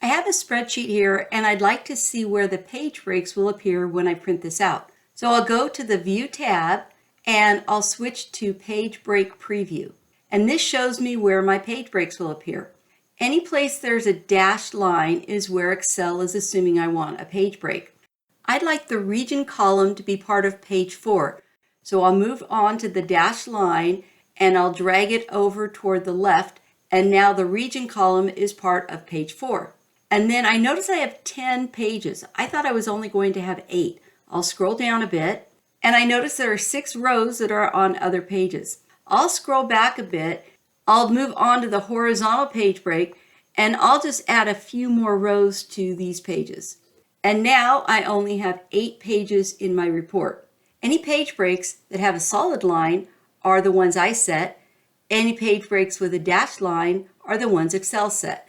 I have a spreadsheet here and I'd like to see where the page breaks will appear when I print this out. So I'll go to the View tab and I'll switch to Page Break Preview. And this shows me where my page breaks will appear. Any place there's a dashed line is where Excel is assuming I want a page break. I'd like the region column to be part of page 4. So I'll move on to the dashed line and I'll drag it over toward the left, and now the region column is part of page 4. And then I notice I have 10 pages. I thought I was only going to have 8. I'll scroll down a bit and I notice there are 6 rows that are on other pages. I'll scroll back a bit. I'll move on to the horizontal page break and I'll just add a few more rows to these pages. And now I only have 8 pages in my report. Any page breaks that have a solid line are the ones I set. Any page breaks with a dashed line are the ones Excel set.